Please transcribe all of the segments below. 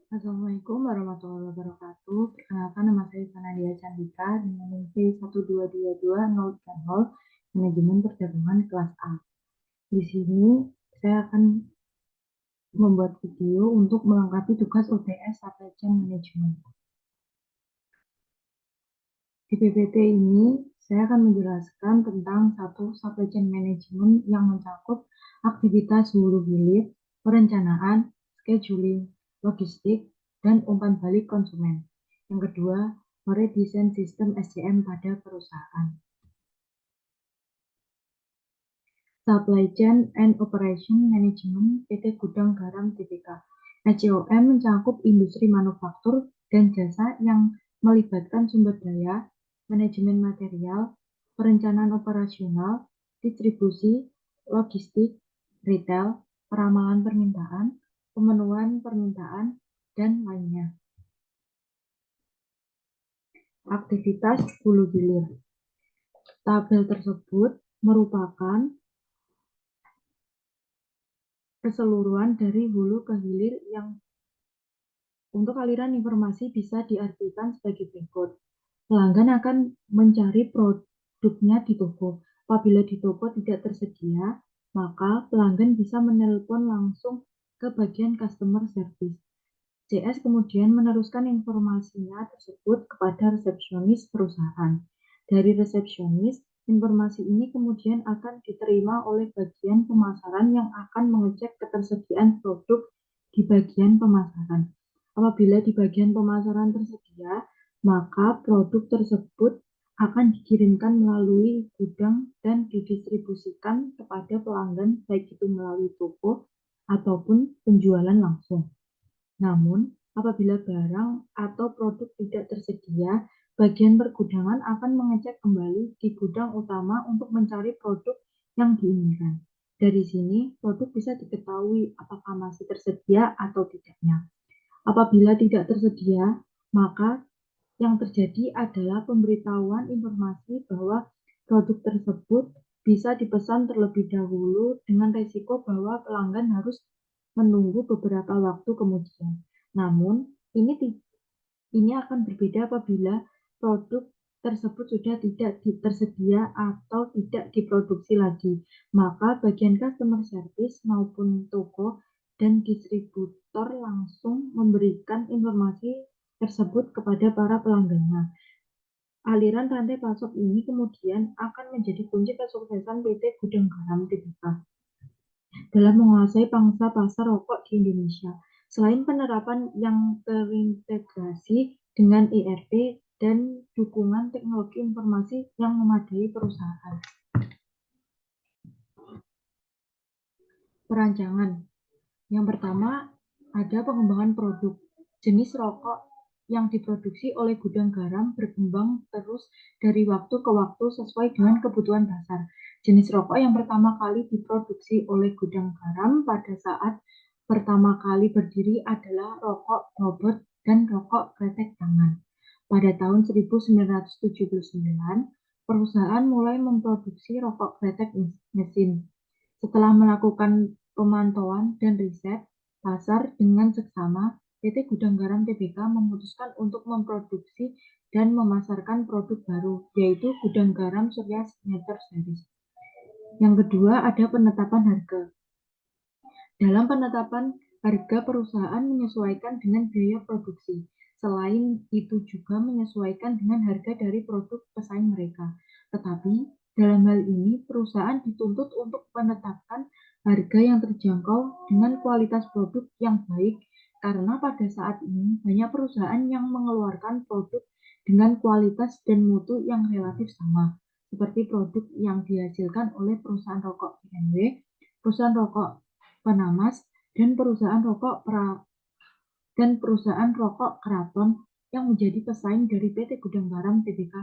Assalamualaikum warahmatullahi wabarakatuh. Perkenalkan, nama saya Sanadia Candika dengan NIM 12220 Manajemen Perdagangan kelas A. Di sini saya akan membuat video untuk melengkapi tugas UTS Supply Chain Management. Di PPT ini saya akan menjelaskan tentang satu Supply Chain Management yang mencakup aktivitas hulu hilir, perencanaan, scheduling, logistik, dan umpan balik konsumen. Yang kedua, meredesain sistem SCM pada perusahaan. Supply Chain and Operation Management PT Gudang Garam Tbk. SCOM mencakup industri manufaktur dan jasa yang melibatkan sumber daya, manajemen material, perencanaan operasional, distribusi, logistik, retail, peramalan permintaan, pemenuhan permintaan, dan lainnya. Aktivitas hulu hilir. Tabel tersebut merupakan keseluruhan dari hulu ke hilir yang untuk aliran informasi bisa diartikan sebagai berikut. Pelanggan akan mencari produknya di toko. Apabila di toko tidak tersedia, maka pelanggan bisa menelpon langsung ke bagian customer service. CS kemudian meneruskan informasinya tersebut kepada resepsionis perusahaan. Dari resepsionis, informasi ini kemudian akan diterima oleh bagian pemasaran yang akan mengecek ketersediaan produk di bagian pemasaran. Apabila di bagian pemasaran tersedia, maka produk tersebut akan dikirimkan melalui gudang dan didistribusikan kepada pelanggan, baik itu melalui toko ataupun penjualan langsung. Namun, apabila barang atau produk tidak tersedia, bagian pergudangan akan mengecek kembali di gudang utama untuk mencari produk yang diinginkan. Dari sini, produk bisa diketahui apakah masih tersedia atau tidaknya. Apabila tidak tersedia, maka yang terjadi adalah pemberitahuan informasi bahwa produk tersebut bisa dipesan terlebih dahulu dengan risiko bahwa pelanggan harus menunggu beberapa waktu kemudian. Namun, ini akan berbeda apabila produk tersebut sudah tidak tersedia atau tidak diproduksi lagi. Maka bagian customer service maupun toko dan distributor langsung memberikan informasi tersebut kepada para pelanggannya. Aliran rantai pasok ini kemudian akan menjadi kunci kesuksesan PT Gudang Garam Tbk dalam menguasai pangsa pasar rokok di Indonesia. Selain penerapan yang terintegrasi dengan ERP dan dukungan teknologi informasi yang memadai perusahaan. Perancangan. Yang pertama, ada pengembangan produk. Jenis rokok yang diproduksi oleh Gudang Garam berkembang terus dari waktu ke waktu sesuai dengan kebutuhan pasar. Jenis rokok yang pertama kali diproduksi oleh Gudang Garam pada saat pertama kali berdiri adalah rokok robot dan rokok kretek tangan. Pada tahun 1979, perusahaan mulai memproduksi rokok kretek mesin. Setelah melakukan pemantauan dan riset pasar dengan seksama, PT Gudang Garam Tbk memutuskan untuk memproduksi dan memasarkan produk baru, yaitu Gudang Garam Surya Signature Series. Yang kedua, ada penetapan harga. Dalam penetapan harga, perusahaan menyesuaikan dengan biaya produksi. Selain itu juga menyesuaikan dengan harga dari produk pesaing mereka. Tetapi dalam hal ini, perusahaan dituntut untuk menetapkan harga yang terjangkau dengan kualitas produk yang baik, karena pada saat ini banyak perusahaan yang mengeluarkan produk dengan kualitas dan mutu yang relatif sama, seperti produk yang dihasilkan oleh perusahaan rokok BMW, perusahaan rokok Penamas, dan perusahaan rokok Kraton yang menjadi pesaing dari PT Gudang Garam Tbk.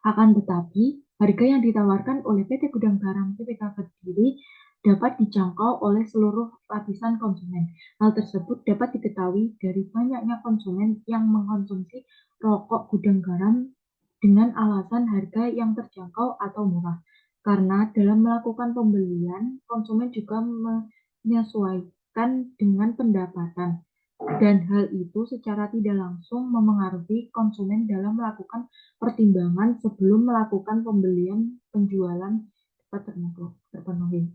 Akan tetapi, harga yang ditawarkan oleh PT Gudang Garam Tbk Kediri dapat dijangkau oleh seluruh lapisan konsumen. Hal tersebut dapat diketahui dari banyaknya konsumen yang mengkonsumsi rokok Gudang Garam dengan alasan harga yang terjangkau atau murah. Karena dalam melakukan pembelian, konsumen juga menyesuaikan dengan pendapatan. Dan hal itu secara tidak langsung memengaruhi konsumen dalam melakukan pertimbangan sebelum melakukan pembelian penjualan dapat terpenuhi.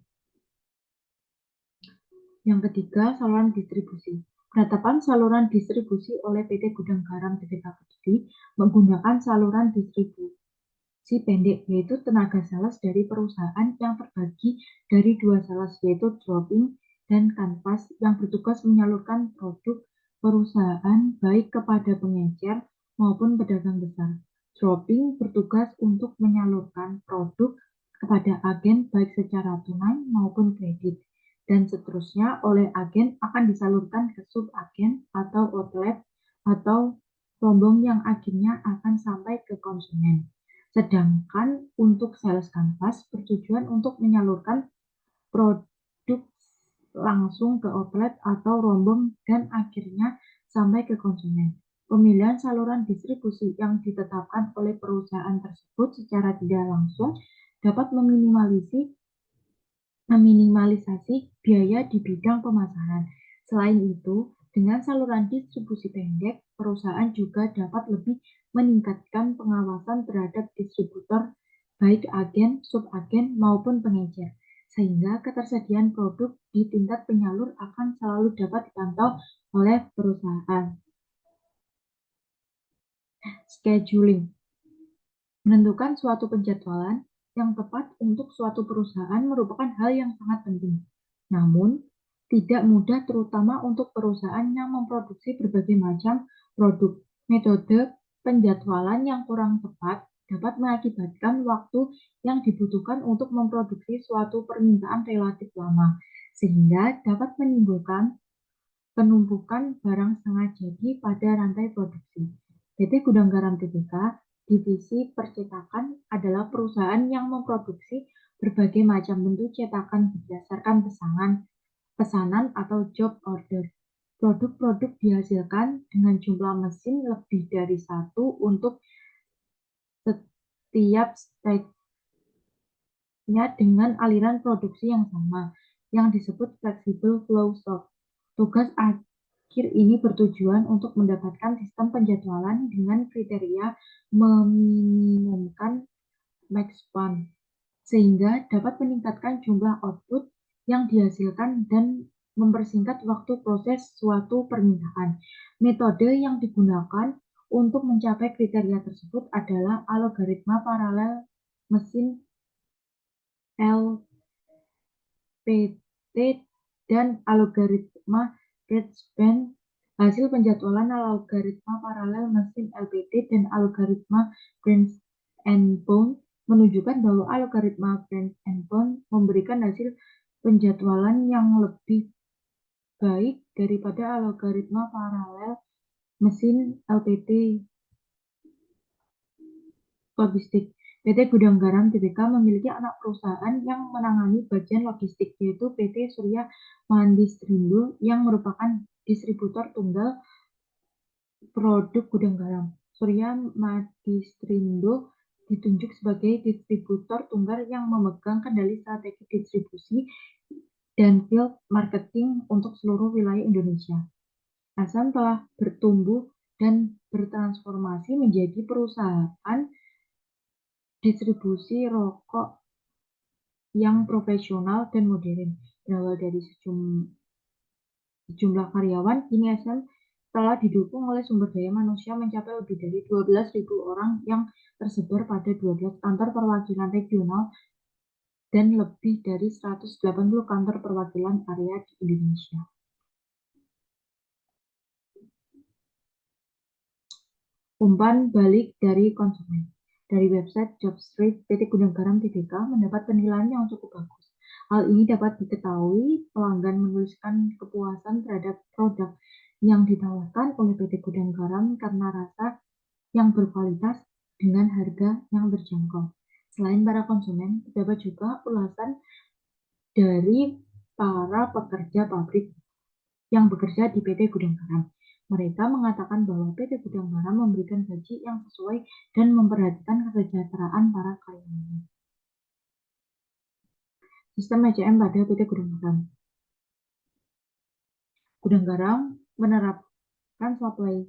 Yang ketiga, saluran distribusi. Penetapan saluran distribusi oleh PT Gudang Garam Tbk Kediri menggunakan saluran distribusi pendek, yaitu tenaga sales dari perusahaan yang terbagi dari dua sales, yaitu dropping dan kanvas, yang bertugas menyalurkan produk perusahaan baik kepada pengecer maupun pedagang besar. Dropping bertugas untuk menyalurkan produk kepada agen baik secara tunai maupun kredit, dan seterusnya oleh agen akan disalurkan ke sub-agen atau outlet atau rombong yang akhirnya akan sampai ke konsumen. Sedangkan untuk sales canvas bertujuan untuk menyalurkan produk langsung ke outlet atau rombong dan akhirnya sampai ke konsumen. Pemilihan saluran distribusi yang ditetapkan oleh perusahaan tersebut secara tidak langsung dapat meminimalisasi biaya di bidang pemasaran. Selain itu, dengan saluran distribusi pendek, perusahaan juga dapat lebih meningkatkan pengawasan terhadap distributor, baik agen, subagen, maupun pengecer, sehingga ketersediaan produk di tingkat penyalur akan selalu dapat dipantau oleh perusahaan. Scheduling. Menentukan suatu penjadwalan yang tepat untuk suatu perusahaan merupakan hal yang sangat penting. Namun, tidak mudah terutama untuk perusahaan yang memproduksi berbagai macam produk. Metode penjadwalan yang kurang tepat dapat mengakibatkan waktu yang dibutuhkan untuk memproduksi suatu permintaan relatif lama, sehingga dapat menimbulkan penumpukan barang setengah jadi pada rantai produksi. PT Gudang Garam Tbk Divisi Percetakan adalah perusahaan yang memproduksi berbagai macam bentuk cetakan berdasarkan pesanan atau job order. Produk-produk dihasilkan dengan jumlah mesin lebih dari satu untuk setiap stage-nya dengan aliran produksi yang sama, yang disebut flexible flow stock. Tugas akhir ini bertujuan untuk mendapatkan sistem penjadwalan dengan kriteria meminimumkan max span, sehingga dapat meningkatkan jumlah output yang dihasilkan dan mempersingkat waktu proses suatu permintaan. Metode yang digunakan untuk mencapai kriteria tersebut adalah algoritma paralel mesin LPT dan algoritma Breadband. Hasil penjadwalan algoritma paralel mesin LPT dan algoritma Branch and Bound menunjukkan bahwa algoritma Branch and Bound memberikan hasil penjadwalan yang lebih baik daripada algoritma paralel mesin LPT. Logistik. PT Gudang Garam Tbk memiliki anak perusahaan yang menangani bagian logistik, yaitu PT Surya Mandistrindo yang merupakan distributor tunggal produk gudang garam. Surya Mandistrindo ditunjuk sebagai distributor tunggal yang memegang kendali strategi distribusi dan field marketing untuk seluruh wilayah Indonesia. Asam telah bertumbuh dan bertransformasi menjadi perusahaan distribusi rokok yang profesional dan modern. Berawal dari sejumlah karyawan, kini Asam telah didukung oleh sumber daya manusia mencapai lebih dari 12.000 orang yang tersebar pada 12 kantor perwakilan regional dan lebih dari 180 kantor perwakilan area di Indonesia. Umpan balik dari konsumen. Dari website Jobstreet, PT Gudang Garam Tbk mendapat penilaian yang cukup bagus. Hal ini dapat diketahui pelanggan menuliskan kepuasan terhadap produk yang ditawarkan oleh PT Gudang Garam karena rasa yang berkualitas dengan harga yang terjangkau. Selain para konsumen, terdapat juga ulasan dari para pekerja pabrik yang bekerja di PT Gudang Garam. Mereka mengatakan bahwa PT Gudang Garam memberikan gaji yang sesuai dan memperhatikan kesejahteraan para karyawannya. Sistem ECM pada PT Gudang Garam. Gudang Garam menerapkan supply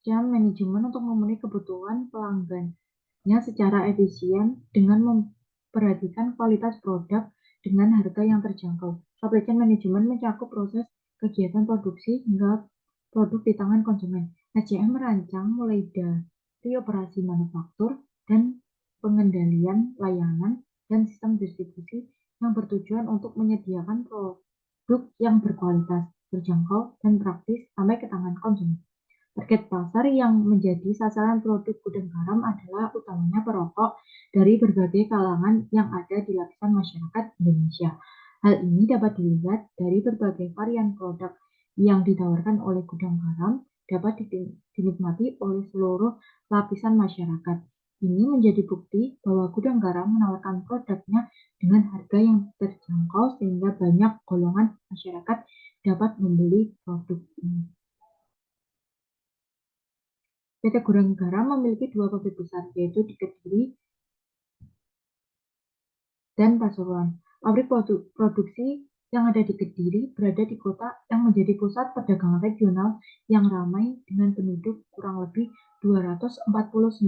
chain manajemen untuk memenuhi kebutuhan pelanggannya secara efisien dengan memperhatikan kualitas produk dengan harga yang terjangkau. Supply chain manajemen mencakup proses kegiatan produksi hingga produk di tangan konsumen. SCM merancang mulai dari operasi manufaktur dan pengendalian layanan dan sistem distribusi yang bertujuan untuk menyediakan produk yang berkualitas, terjangkau, dan praktis sampai ke tangan konsumen. Target pasar yang menjadi sasaran produk Gudang Garam adalah utamanya perokok dari berbagai kalangan yang ada di lapisan masyarakat Indonesia. Hal ini dapat dilihat dari berbagai varian produk yang ditawarkan oleh Gudang Garam dapat dinikmati oleh seluruh lapisan masyarakat. Ini menjadi bukti bahwa Gudang Garam menawarkan produknya dengan harga yang terjangkau sehingga banyak golongan masyarakat dapat membeli produk ini. PT Gudang Garam memiliki dua pabrik besar, yaitu di Kediri dan Pasuruan. Pabrik produksi yang ada di Kediri berada di kota yang menjadi pusat perdagangan regional yang ramai dengan penduduk kurang lebih 249.000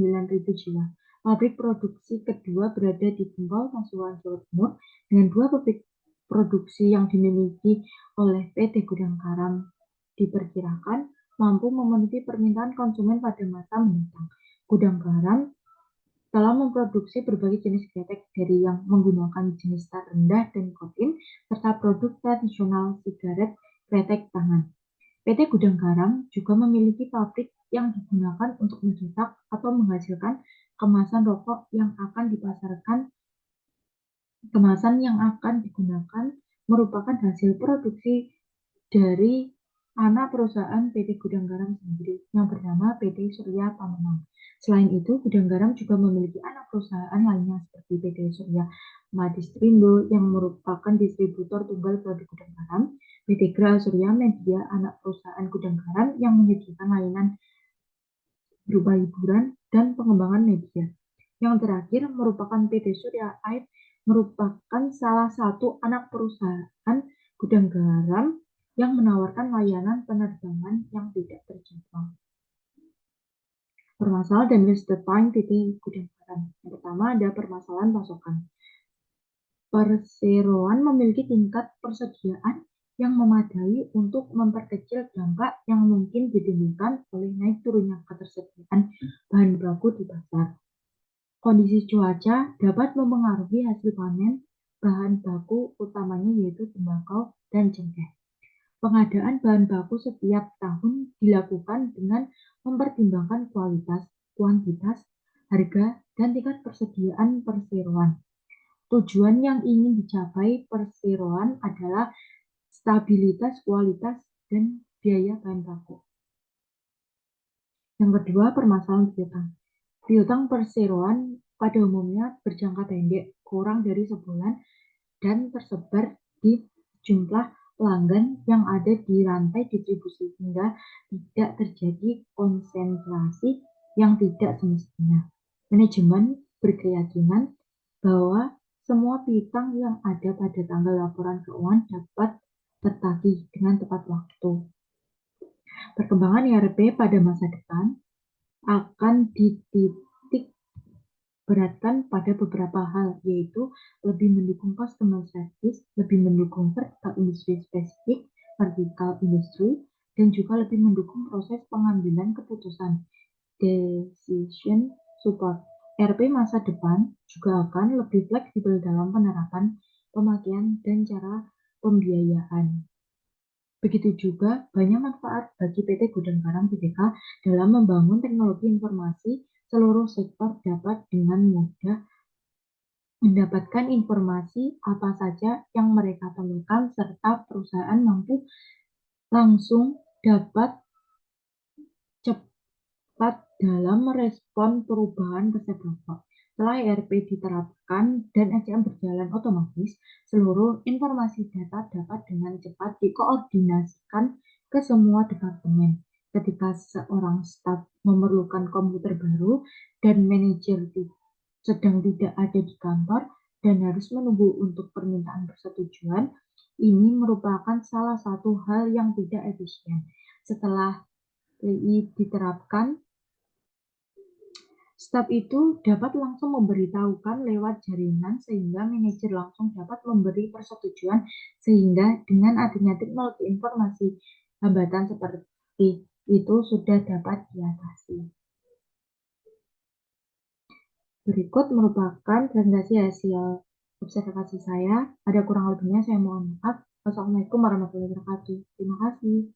jiwa. Pabrik produksi kedua berada di Gempol, Pasuruan, Jawa Timur, dengan dua pabrik produksi yang dimiliki oleh PT Gudang Garam diperkirakan mampu memenuhi permintaan konsumen pada masa mendatang. Gudang Garam telah memproduksi berbagai jenis kretek dari yang menggunakan jenis terendah dan nikotin serta produk tradisional sigaret kretek tangan. PT Gudang Garam juga memiliki pabrik yang digunakan untuk mencetak atau menghasilkan kemasan rokok yang akan dipasarkan. Kemasan yang akan digunakan merupakan hasil produksi dari anak perusahaan PT Gudang Garam sendiri yang bernama PT Surya Pamenang. Selain itu, Gudang Garam juga memiliki anak perusahaan lainnya seperti PT Surya Madistrindo yang merupakan distributor tunggal produk Gudang Garam, PT Gra Surya Media, anak perusahaan Gudang Garam yang menyediakan layanan berupa hiburan dan pengembangan media. Yang terakhir merupakan PT Surya Air, merupakan salah satu anak perusahaan Gudang Garam yang menawarkan layanan penerbangan yang tidak terjangkau. Permasalahan dan waste time PT Gudang Garam. Yang pertama ada permasalahan pasokan. Perseroan memiliki tingkat persediaan yang memadai untuk memperkecil dampak yang mungkin ditimbulkan oleh naik turunnya ketersediaan bahan baku di pasar. Kondisi cuaca dapat mempengaruhi hasil panen bahan baku utamanya yaitu tembakau dan cengkeh. Pengadaan bahan baku setiap tahun dilakukan dengan mempertimbangkan kualitas, kuantitas, harga, dan tingkat persediaan perseroan. Tujuan yang ingin dicapai perseroan adalah stabilitas kualitas dan biaya bahan baku. Yang kedua, permasalahan piutang. Piutang perseroan pada umumnya berjangka pendek, kurang dari sebulan, dan tersebar di jumlah pelanggan yang ada di rantai distribusi hingga tidak terjadi konsentrasi yang tidak semestinya. Manajemen berkeyakinan bahwa semua piutang yang ada pada tanggal laporan keuangan dapat tertagih dengan tepat waktu. Perkembangan ERP pada masa depan akan dititik beratkan pada beberapa hal, yaitu lebih mendukung customer service, lebih mendukung vertical industry spesifik, vertical industry, dan juga lebih mendukung proses pengambilan keputusan, decision support. ERP masa depan juga akan lebih fleksibel dalam penerapan, pemakaian, dan cara pembiayaan. Begitu juga banyak manfaat bagi PT Gudang Garam Tbk dalam membangun teknologi informasi. Seluruh sektor dapat dengan mudah mendapatkan informasi apa saja yang mereka perlukan serta perusahaan mampu langsung dapat cepat dalam merespon perubahan resep rokok. Setelah ERP diterapkan dan SCM berjalan otomatis, seluruh informasi data dapat dengan cepat dikoordinasikan ke semua departemen. Ketika seorang staf memerlukan komputer baru dan manajer sedang tidak ada di kantor dan harus menunggu untuk permintaan persetujuan, Ini merupakan salah satu hal yang tidak efisien. Setelah TI diterapkan, staf itu dapat langsung memberitahukan lewat jaringan sehingga manajer langsung dapat memberi persetujuan, sehingga dengan adanya teknologi informasi, hambatan seperti itu sudah dapat diatasi. Berikut merupakan presentasi hasil observasi saya. Ada kurang lebihnya saya mohon maaf. Wassalamualaikum warahmatullahi wabarakatuh. Terima kasih.